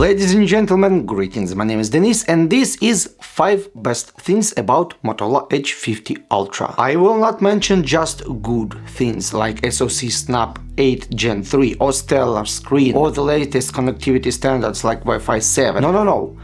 Ladies and gentlemen, greetings, my name is Denis and this is 5 best things about Motorola Edge 50 Ultra. I will not mention just good things like SoC Snap 8 Gen 3 or stellar screen or the latest connectivity standards like Wi-Fi 7. No.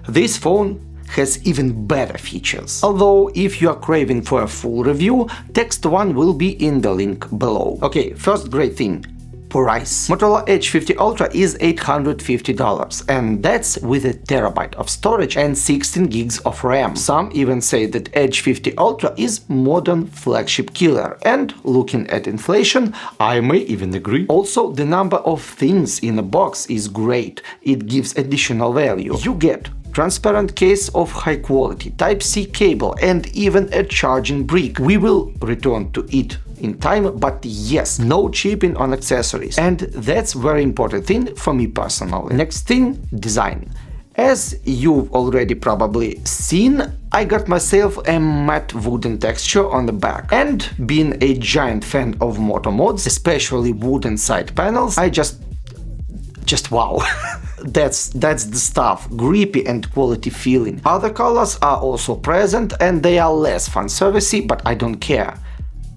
This phone has even better features. Although if you are craving for a full review, text one will be in the link below. Okay, first great thing. Price. Motorola Edge 50 Ultra is $850 and that's with a terabyte of storage and 16 gigs of RAM. Some even say that Edge 50 Ultra is modern flagship killer, and looking at inflation, I may even agree. Also, the number of things in a box is great. It gives additional value. You get transparent case of high quality, Type-C cable and even a charging brick. We will return to it in time, but yes, no chipping on accessories, and that's very important thing for me personally. Next thing, design. As you've already probably seen, I got myself a matte wooden texture on the back, and being a giant fan of Moto mods, especially wooden side panels, I just wow. That's the stuff, grippy and quality feeling. Other colors are also present and they are less fan servicey, but I don't care.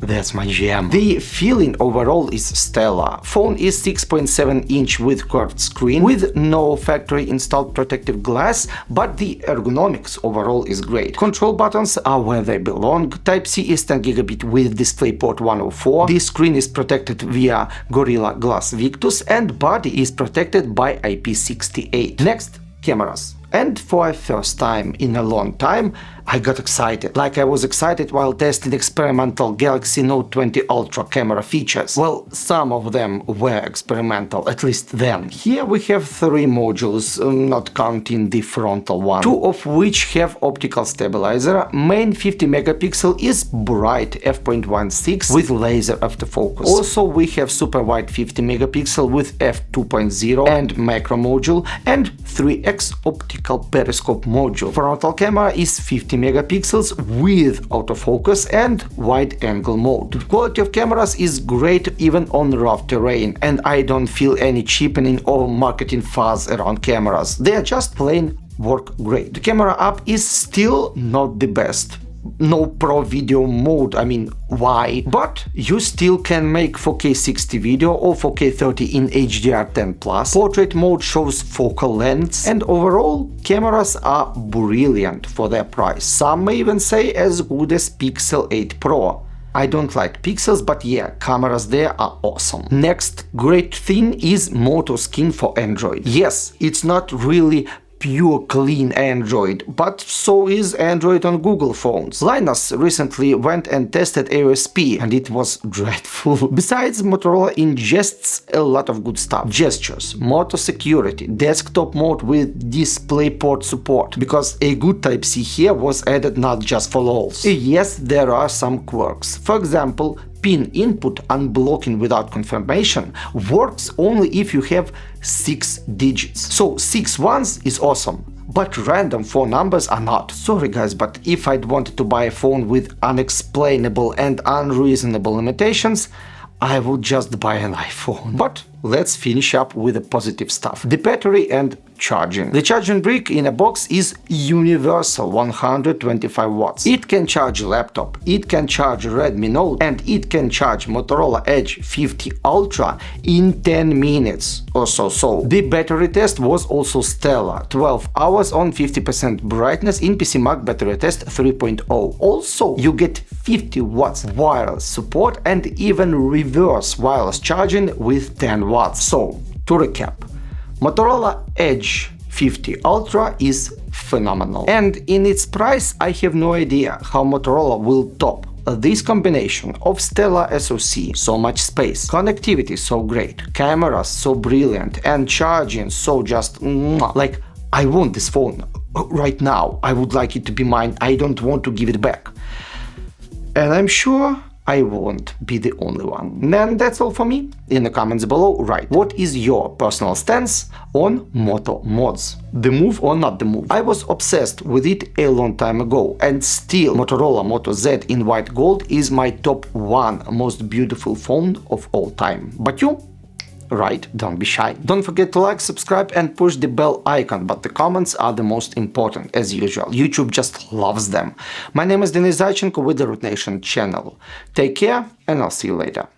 That's my jam. The feeling overall is stellar. Phone is 6.7 inch with curved screen, with no factory installed protective glass, but the ergonomics overall is great. Control buttons are where they belong. Type-C is 10 gigabit with DisplayPort 104. The screen is protected via Gorilla Glass Victus and body is protected by IP68. Next, cameras. And for a first time in a long time, I got excited, like I was excited while testing experimental Galaxy Note 20 Ultra camera features. Well, some of them were experimental, at least then. Here we have 3 modules, not counting the frontal one, 2 of which have optical stabilizer. Main 50 megapixel is bright f.16 with laser autofocus. Also we have super wide 50 megapixel with f2.0 and macro module, and 3x optical periscope module. Frontal camera is 50 megapixels with autofocus and wide-angle mode. The quality of cameras is great even on rough terrain, and I don't feel any cheapening or marketing fuzz around cameras. They are just plain work great. The camera app is still not the best. No pro video mode, I mean, why? But you still can make 4K 60 video or 4K 30 in HDR10+. Portrait mode shows focal lengths, and overall cameras are brilliant for their price. Some may even say as good as Pixel 8 Pro. I don't like pixels, but yeah, cameras there are awesome. Next great thing is Moto Skin for Android. Yes, it's not really pure clean Android, but so is Android on Google phones. Linus recently went and tested AOSP and it was dreadful. Besides, Motorola ingests a lot of good stuff. Gestures, Moto security, desktop mode with DisplayPort support, because a good Type-C here was added not just for lols. Yes, there are some quirks. For example, pin input unblocking without confirmation works only if you have 6 digits. So 6 ones is awesome, but random 4 numbers are not. Sorry guys, but if I'd wanted to buy a phone with unexplainable and unreasonable limitations, I would just buy an iPhone. But let's finish up with the positive stuff. The battery and charging. The charging brick in a box is universal, 125 watts. It can charge a laptop, it can charge a Redmi Note, and it can charge Motorola Edge 50 Ultra in 10 minutes or so. The battery test was also stellar, 12 hours on 50% brightness in PCMark battery test 3.0. Also, you get 50 watts wireless support and even reverse wireless charging with 10 watts. So, to recap, Motorola Edge 50 Ultra is phenomenal, and in its price I have no idea how Motorola will top this combination of stellar SoC, so much space, connectivity so great, cameras so brilliant, and charging so just like, I want this phone right now. I would like it to be mine. I don't want to give it back, and I'm sure I won't be the only one. And that's all for me. In the comments below, write what is your personal stance on Moto mods. The move or not the move? I was obsessed with it a long time ago, and still Motorola Moto Z in white gold is my top 1 most beautiful phone of all time. But you? right, don't be shy. Don't forget to like, subscribe and push the bell icon, but the comments are the most important, as usual. YouTube just loves them. My name is Denis Zaychenko with the Root-Nation channel. Take care and I'll see you later.